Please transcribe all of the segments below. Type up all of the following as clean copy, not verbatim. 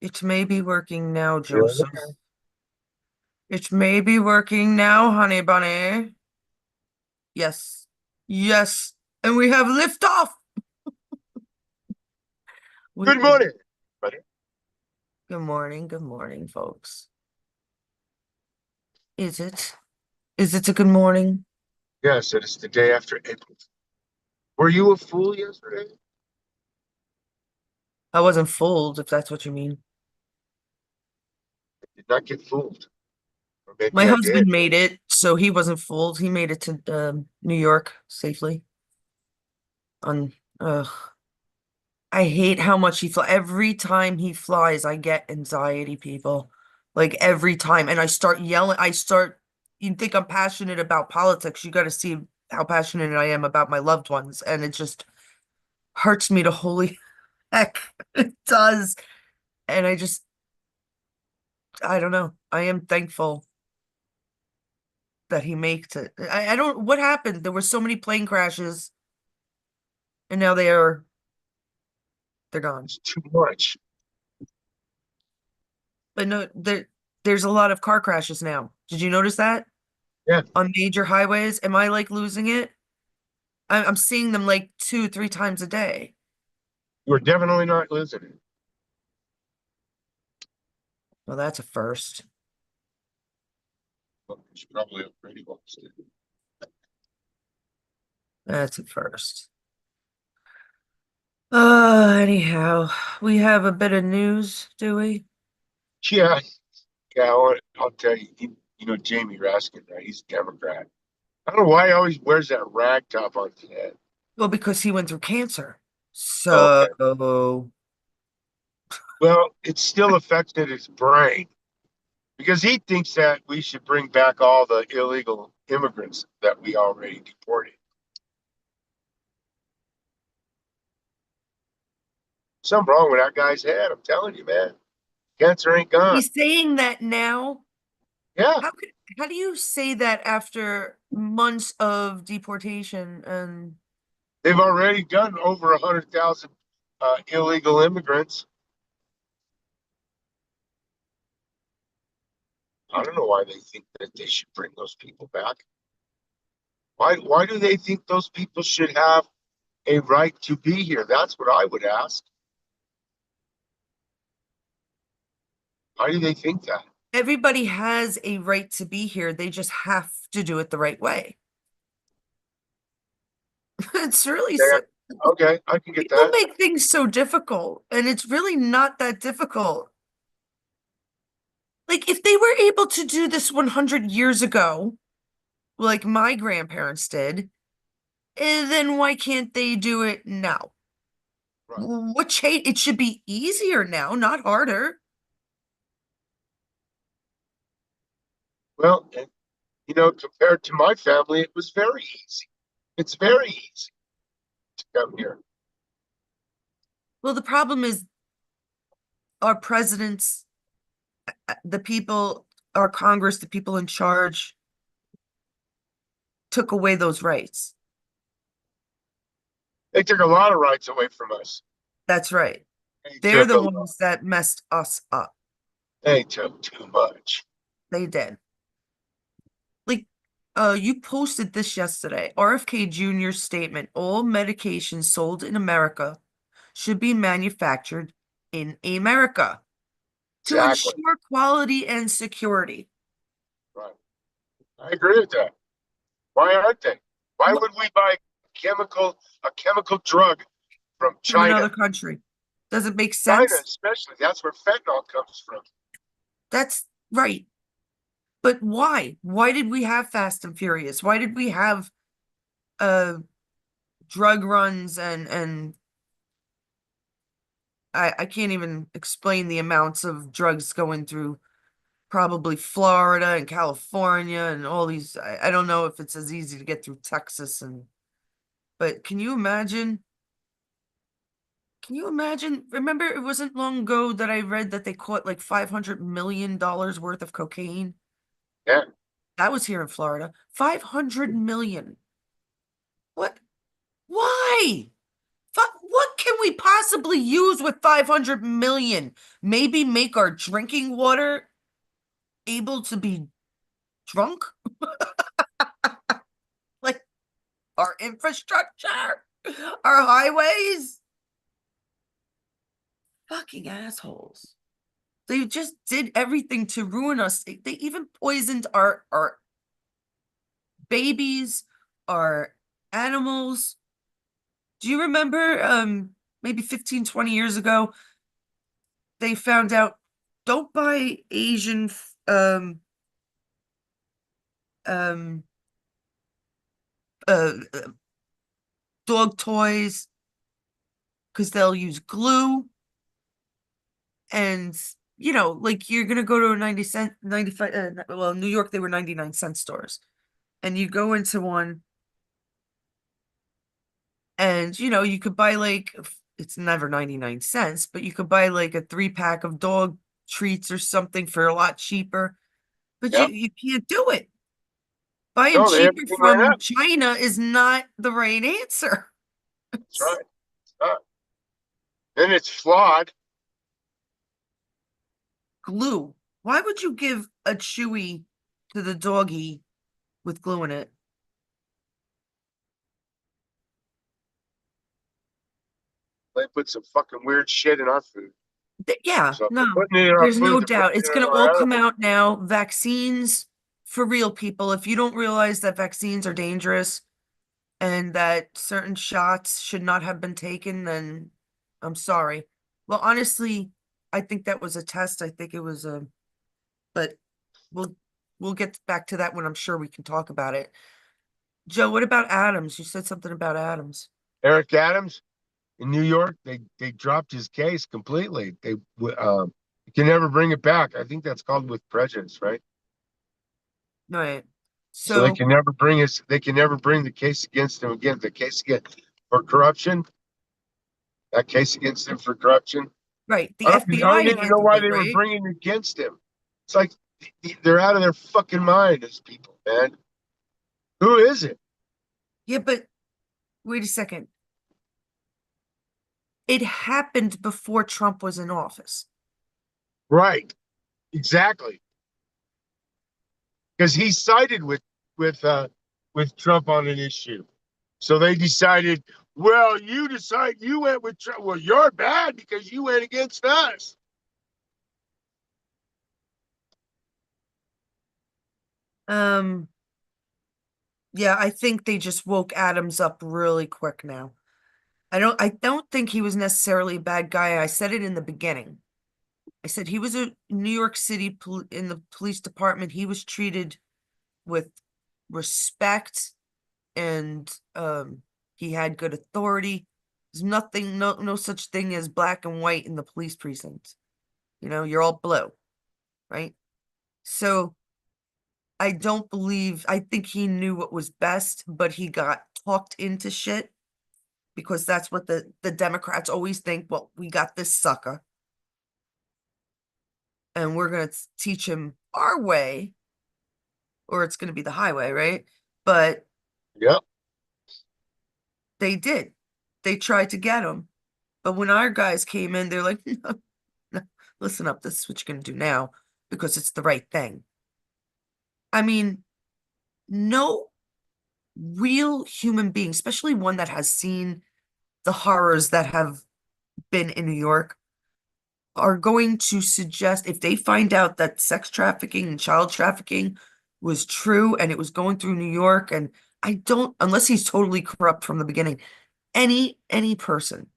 It may be working now, You're Joseph. It may be working now, honey bunny. Yes. Yes. And we have liftoff. We Good have... morning, buddy. Good morning. Good morning, folks. Is it? Is it a good morning? Yes, it is the day after April. Were you a fool yesterday? I wasn't fooled, if that's what you mean. I did not get fooled. Or My maybe I did. husband made it, so he wasn't fooled. He made it to New York safely. On, ugh. I hate how much he flies. Every time he flies, I get anxiety, people. Like every time. And I start yelling. You think I'm passionate about politics. You got to see how passionate I am about my loved ones. And it just hurts me to holy heck. It does. And I don't know. I am thankful that he makes it. I don't, what happened? There were so many plane crashes and now they're gone. It's too much. But no, there's a lot of car crashes now. Did you notice that? Yeah, On major highways. Am I like losing it? I'm seeing them like two, three times a day. you were definitely not losing it. Well, that's a first. Well, you probably already lost it. That's a first. Anyhow, we have a bit of news, do we? Yeah, yeah. I'll tell you. You know Jamie Raskin, right? He's a Democrat. I don't know why he always wears that rag top on his head. Well, because he went through cancer. Okay. So, Well, it still affected his brain because he thinks that we should bring back all the illegal immigrants that we already deported. Something wrong with that guy's head. I'm telling you, man. Cancer ain't gone. he's saying that now. Yeah, How could, how do you say that after months of deportation and they've already done over 100,000 illegal immigrants. I don't know why they think that they should bring those people back. Why do they think those people should have a right to be here? That's what I would ask. Why do they think that? everybody has a right to be here. They just have to do it the right way. It's really Yeah, simple. okay, I can get People that. make things so difficult, and it's really not that difficult. Like, if they were able to do this 100 years ago, like my grandparents did, then why can't they do it now? Right. What change? It should be easier now, not harder. Well, and, compared to my family, it was very easy. It's very easy to come here. Well, the problem is our presidents, the people, our Congress, the people in charge took away those rights. They took a lot of rights away from us. That's right. They They're took the a lot. ones that messed us up. They took too much. They did. Like, you posted this yesterday. RFK Jr.'s statement, all medications sold in America should be manufactured in America to Exactly. ensure quality and security. Right. I agree with that. Why aren't they? Why What would we buy a chemical drug from from China? another country? Does it make China, sense? especially. That's where fentanyl comes from. That's right. But why? Why did we have Fast and Furious? Why did we have uh drug runs and I can't even explain the amounts of drugs going through probably Florida and California and all these. I don't know if it's as easy to get through Texas but can you imagine? Can you imagine? Remember, it wasn't long ago that I read that they caught like $500 million worth of cocaine. Yeah. That was here in Florida. 500 million. What? Why? What can we possibly use with 500 million? Maybe make our drinking water able to be drunk? Like our infrastructure, our highways? Fucking assholes. They just did everything to ruin us. They even poisoned our babies, our animals. Do you remember maybe 15, 20 years ago, they found out don't buy Asian um uh dog toys because they'll use glue and like you're gonna go to a 90 cent 95 well, in New York they were 99-cent stores and you go into one and you could buy like it's never 99 cents, but you could buy like a 3-pack of dog treats or something for a lot cheaper. But you Yep. you can't do it. Buying No, they cheaper everything went from up. China is not the right answer. That's right. It's not. Then it's flawed. Glue. Why would you give a Chewy to the doggy with glue in it? They put some fucking weird shit in our food. Yeah, So if no, they're putting it in our there's food, no they're putting doubt. It's it in going to all our come animals. out now. Vaccines for real people. If you don't realize that vaccines are dangerous and that certain shots should not have been taken, then I'm sorry. Well, honestly, I think that was a test. I think it was a, but we'll we'll get back to that when I'm sure we can talk about it. Joe, what about Adams? You said something about Adams. Eric Adams in New York, they dropped his case completely. You can never bring it back. I think that's called with prejudice, right? All right. So they So, can never bring us. They can never bring the case against him again. The case against for corruption. That case against him for corruption. right, the I don't FBI even know handled why it, they were right? bringing it against him. It's like they're out of their fucking mind, these people, man. Who is it? Yeah, but wait a second. It happened before Trump was in office. Right, exactly. Because he sided with with Trump on an issue. So they decided, well, you decide you went with Trump. Well, you're bad because you went against us. Um, yeah, I think they just woke Adams up really quick now. I don't think he was necessarily a bad guy. I said it in the beginning. I said he was a New York City in the police department. He was treated with respect and he had good authority. There's nothing, no such thing as black and white in the police precinct. You're all blue, right? So I think he knew what was best, but he got talked into shit because that's what the Democrats always think. Well, we got this sucker and we're going to teach him our way, or it's going to be the highway, right? But Yep. they did. They tried to get him. But when our guys came in, they're like, no, no, listen up, this is what you're going to do now because it's the right thing. I mean, no real human being, especially one that has seen the horrors that have been in New York, are going to suggest if they find out that sex trafficking and child trafficking was true and it was going through New York, and I don't, unless he's totally corrupt from the beginning, any person,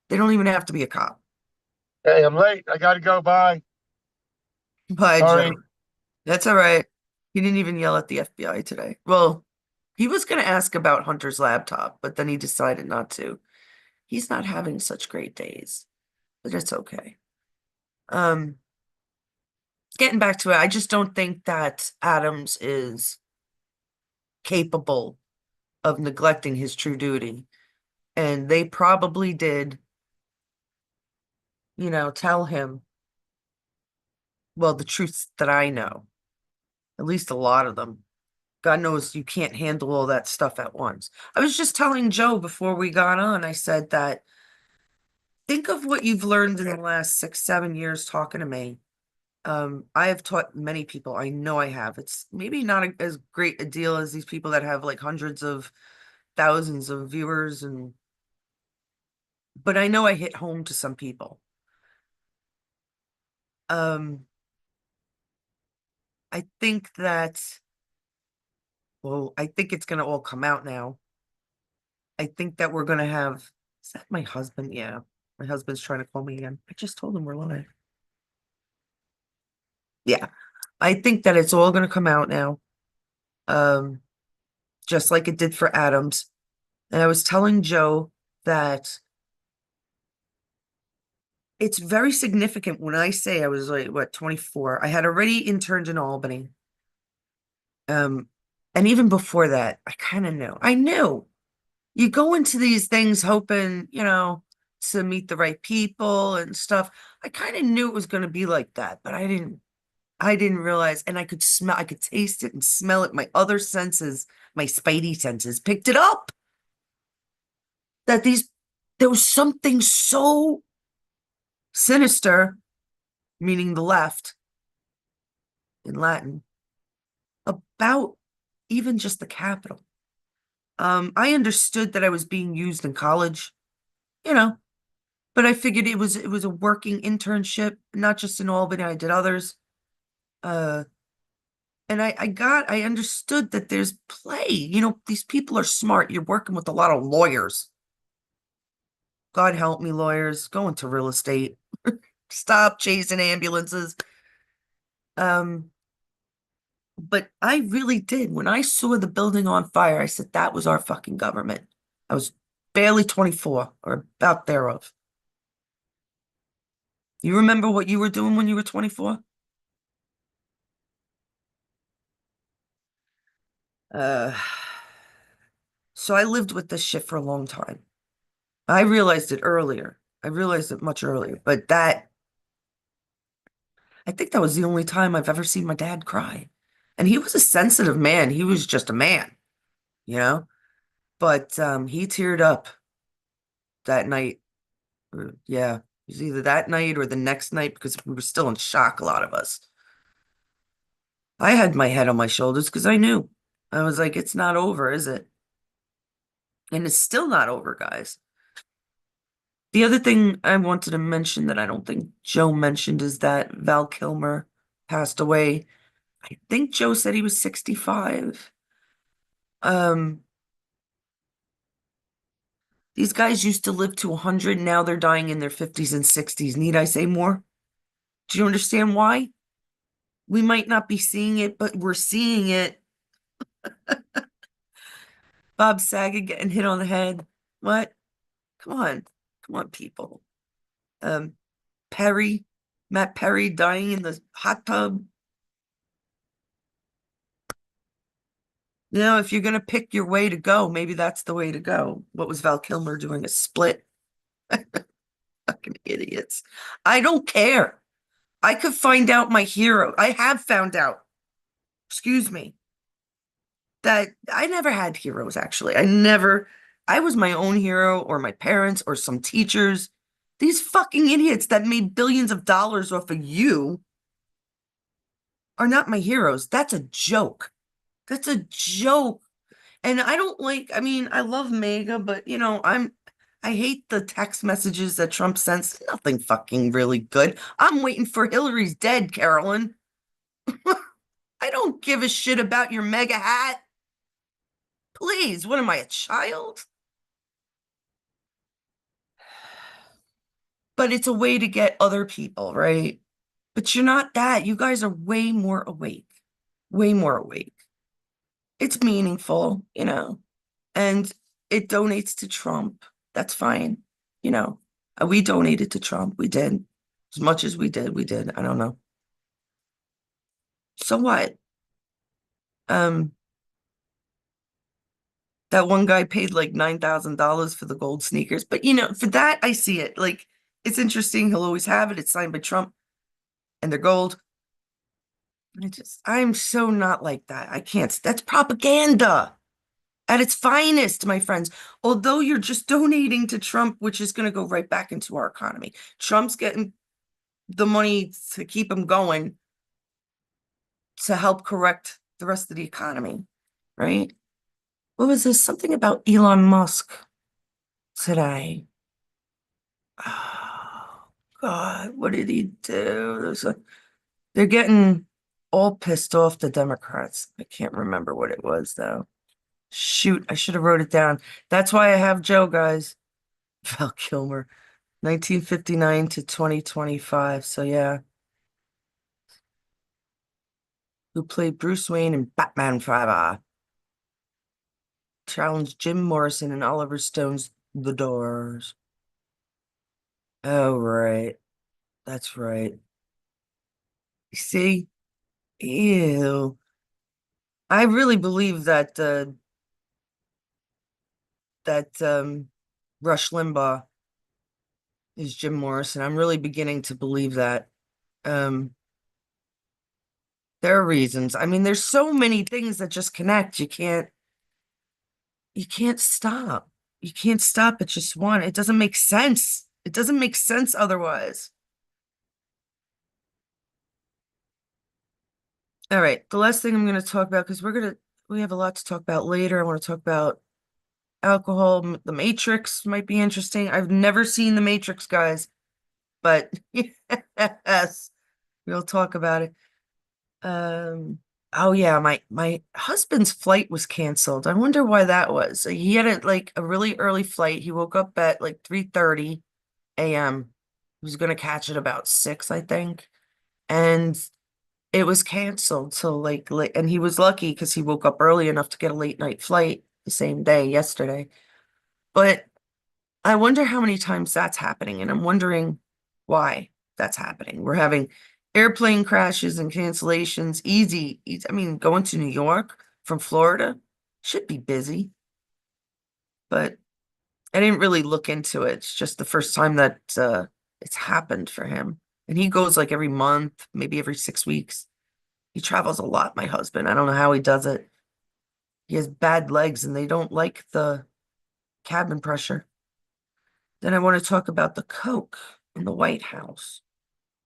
they don't even have to be a cop. Hey, I'm late. I got to go. Bye. By Sorry. Joe, that's all right. He didn't even yell at the FBI today. Well, he was going to ask about Hunter's laptop, but then he decided not to. He's not having such great days, but it's okay. Um, Getting back to it, I just don't think that Adams is capable of neglecting his true duty. And they probably did, tell him, well, the truths that I know, at least a lot of them. God knows you can't handle all that stuff at once. I was just telling Joe before we got on, I said that think of what you've learned in the last 6, 7 years talking to me. I have taught many people. I know I have. It's maybe not as great a deal as these people that have like hundreds of thousands of viewers but I know I hit home to some people. Um, I think that, well, I think it's gonna all come out now. I think that we're gonna have, is that my husband? Yeah. My husband's trying to call me again. I just told him we're live. Yeah. I think that it's all gonna come out now. Um, just like it did for Adams. And I was telling Joe that it's very significant when I say I was like, what, 24. I had already interned in Albany. Um, and even before that, I kind of knew. I knew you go into these things hoping, to meet the right people and stuff. I kind of knew it was going to be like that, but I didn't realize, and I could taste it and smell it. My other senses, my spidey senses picked it up that there was something so sinister, meaning the left in Latin, about even just the capital. I understood that I was being used in college, you know, but I figured it was a working internship, not just in Albany. I did others. Uh, and I understood that there's play. These people are smart. You're working with a lot of lawyers. God help me, lawyers. Go into real estate. Stop chasing ambulances. Um, but I really did. When I saw the building on fire, I said, that was our fucking government. I was barely 24 or about thereof. You remember what you were doing when you were 24? Uh, so I lived with this shit for a long time. I realized it earlier. I realized it much earlier, but I think that was the only time I've ever seen my dad cry. And he was a sensitive man. He was just a man, you know? But he teared up that night. Yeah, it was either that night or the next night because we were still in shock, a lot of us. I had my head on my shoulders because I knew. I was like, it's not over, is it? And it's still not over, guys. The other thing I wanted to mention that I don't think Joe mentioned is that Val Kilmer passed away. I think Joe said he was 65. Um, these guys used to live to 100. Now they're dying in their 50s and 60s. Need I say more? Do you understand why? We might not be seeing it, but we're seeing it. Bob Saget getting hit on the head. What? Come on. Come on, people. Um, Perry, Matt Perry dying in the hot tub. If you're gonna pick your way to go, maybe that's the way to go. What was Val Kilmer doing? A split? Fucking idiots. I don't care. I could find out my hero. I have found out, excuse me, that I never had heroes, actually. I was my own hero or my parents or some teachers. These fucking idiots that made billions of dollars off of you are not my heroes. That's a joke. That's a joke. And I don't like, I mean, I love MAGA, but I hate the text messages that Trump sends. Nothing fucking really good. I'm waiting for Hillary's dead, Carolyn. I don't give a shit about your mega hat. Please, what am I, a child? But it's a way to get other people, right? But you're not that. You guys are way more awake. Way more awake. It's meaningful, and it donates to Trump. That's fine. You know, we donated to Trump. We did. As much as we did, we did. I don't know. So what? Um, that one guy paid like $9,000 for the gold sneakers. But for that, I see it. Like, it's interesting. He'll always have it. It's signed by Trump and they're gold. I'm so not like that. I can't. That's propaganda at its finest, my friends. Although you're just donating to Trump, which is going to go right back into our economy. Trump's getting the money to keep him going to help correct the rest of the economy, right? What was this? Something about Elon Musk today. Oh, God, what did he do? They're getting all pissed off, the Democrats. I can't remember what it was, though. Shoot, I should have wrote it down. That's why I have Joe, guys. Val Kilmer, 1959 to 2025. So, yeah, who played Bruce Wayne in Batman Forever. Challenged Jim Morrison and Oliver Stone's The Doors. Oh, right. That's right. See? Ew. I really believe that Rush Limbaugh is Jim Morrison. I'm really beginning to believe that. Um, there are reasons. I mean, there's so many things that just connect. You can't stop. You can't stop at just one. It doesn't make sense. It doesn't make sense otherwise. All right, the last thing I'm going to talk about, because we have a lot to talk about later. I want to talk about alcohol. The Matrix might be interesting. I've never seen The Matrix, guys, but yes, we'll talk about it. Um, oh yeah, my husband's flight was canceled. I wonder why that was. He had a really early flight. He woke up at like 3:30 a.m. He was gonna catch it about 6, I think. And it was canceled. So like late, and he was lucky because he woke up early enough to get a late night flight the same day yesterday. But I wonder how many times that's happening, and I'm wondering why that's happening. We're having airplane crashes and cancellations. Easy. I mean, going to New York from Florida should be busy, but I didn't really look into it. It's just the first time that it's happened for him. And he goes like every month, maybe every 6 weeks. He travels a lot, my husband. I don't know how he does it. He has bad legs and they don't like the cabin pressure. Then I want to talk about the Coke in the White House.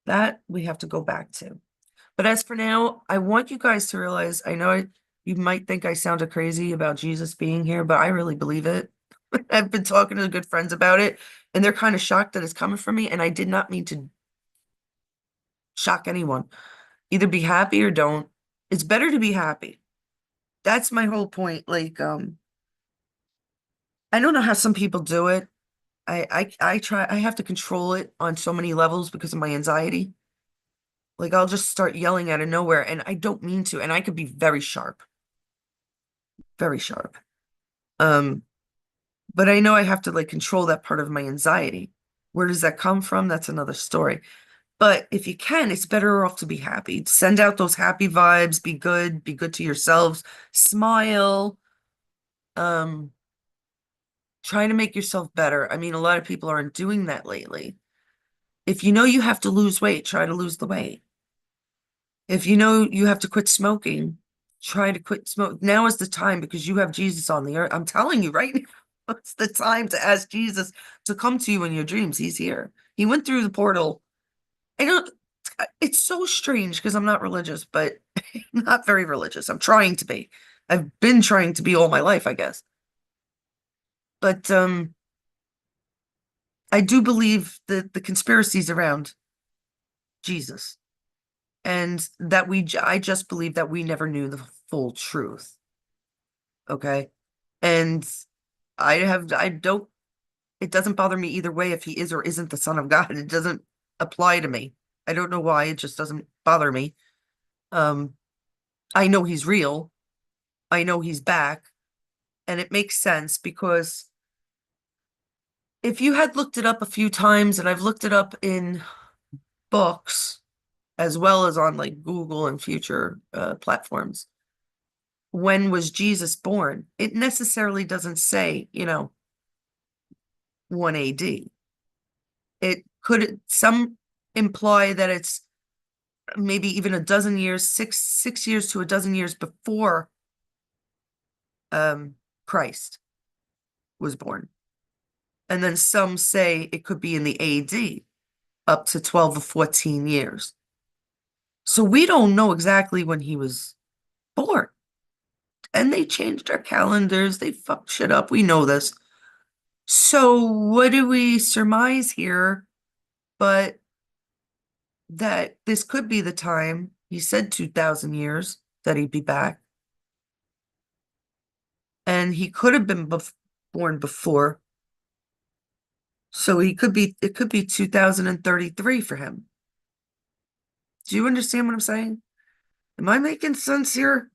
That we have to go back to. But as for now, I want you guys to realize, you might think I sounded crazy about Jesus being here, but I really believe it. I've been talking to good friends about it, and they're kind of shocked that it's coming from me, and I did not mean to shock anyone. Either be happy or don't. It's better to be happy. That's my whole point. I don't know how some people do it. I try, I have to control it on so many levels because of my anxiety. Like I'll just start yelling out of nowhere and I don't mean to, and I could be very sharp, very sharp. Um, but I know I have to like control that part of my anxiety. Where does that come from? That's another story. But if you can, it's better off to be happy. Send out those happy vibes, be good to yourselves, smile, um, try to make yourself better. I mean, a lot of people aren't doing that lately. If you know you have to lose weight, try to lose the weight. If you know you have to quit smoking, try to quit smoke. Now is the time because you have Jesus on the earth. I'm telling you right now, it's the time to ask Jesus to come to you in your dreams. He's here. He went through the portal. I don't, it's so strange because I'm not religious, but I'm not very religious. I'm trying to be. I've been trying to be all my life, I guess. But I do believe that the conspiracies around Jesus and that I just believe that we never knew the full truth. Okay. And I don't, it doesn't bother me either way if he is or isn't the son of God. It doesn't apply to me. I don't know why. It just doesn't bother me. Um, I know he's real. I know he's back. And it makes sense because if you had looked it up a few times, and I've looked it up in books as well as on like Google and future platforms, when was Jesus born? It necessarily doesn't say, 1 AD. It could some imply that it's maybe even a dozen years, six years to a dozen years before um Christ was born. And then some say it could be in the AD, up to 12 or 14 years. So we don't know exactly when he was born. And they changed our calendars, they fucked shit up. We know this. So what do we surmise here? But that this could be the time. He said 2,000 years that he'd be back. And he could have been born before. So it could be 2033 for him. Do you understand what I'm saying? Am I making sense here?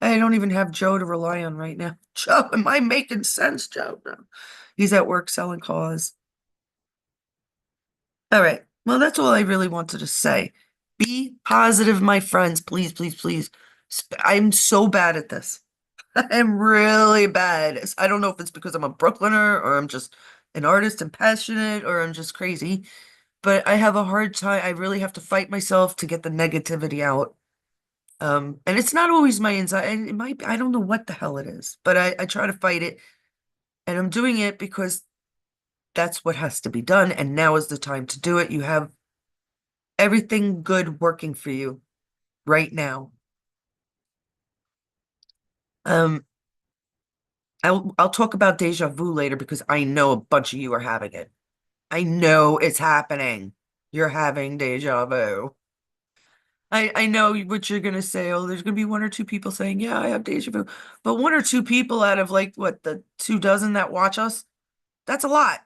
I don't even have Joe to rely on right now. Joe, am I making sense, Joe? No. He's at work selling cars. All right. Well, that's all I really wanted to say. Be positive, my friends. Please, please, please. I'm so bad at this. I'm really bad. I don't know if it's because I'm a Brooklyner or I'm just an artist and passionate or I'm just crazy, but I have a hard time. I really have to fight myself to get the negativity out. And it's not always my anxiety. It might be, I don't know what the hell it is, but I try to fight it. And I'm doing it because that's what has to be done. And now is the time to do it. You have everything good working for you right now. Um, I'll talk about deja vu later because I know a bunch of you are having it. I know it's happening. You're having deja vu. I know what you're gonna say. Oh, there's gonna be one or two people saying, "Yeah, I have deja vu," but one or two people out of like what the 2 dozen that watch us, that's a lot.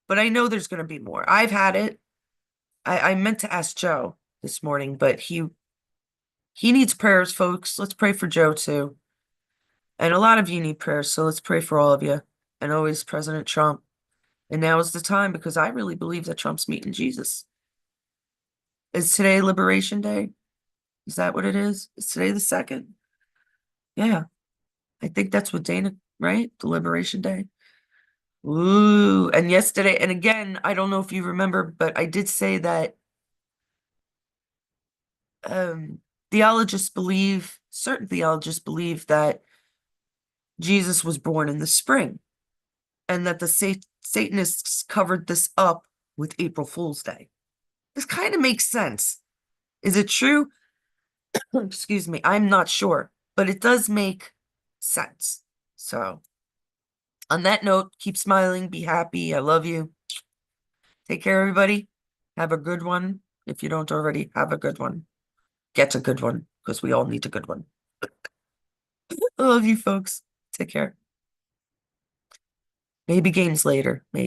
But I know there's gonna be more. I've had it. I meant to ask Joe this morning, but he needs prayers, folks. Let's pray for Joe too. And a lot of you need prayers, so let's pray for all of you. And always President Trump. And now is the time because I really believe that Trump's meeting Jesus. Is today Liberation Day? Is that what it is? Is today the 2nd? Yeah, I think that's what Dana, right? The Liberation Day. Ooh, and yesterday, and again, I don't know if you remember, but I did say that um certain theologists believe that Jesus was born in the spring and that the Satanists covered this up with April Fool's Day. This kind of makes sense. Is it true? Excuse me, I'm not sure, but it does make sense. So, on that note, keep smiling, be happy. I love you. Take care, everybody. Have a good one. If you don't already, have a good one. Get a good one, because we all need a good one. I love you, folks. Take care. Maybe games later. Maybe.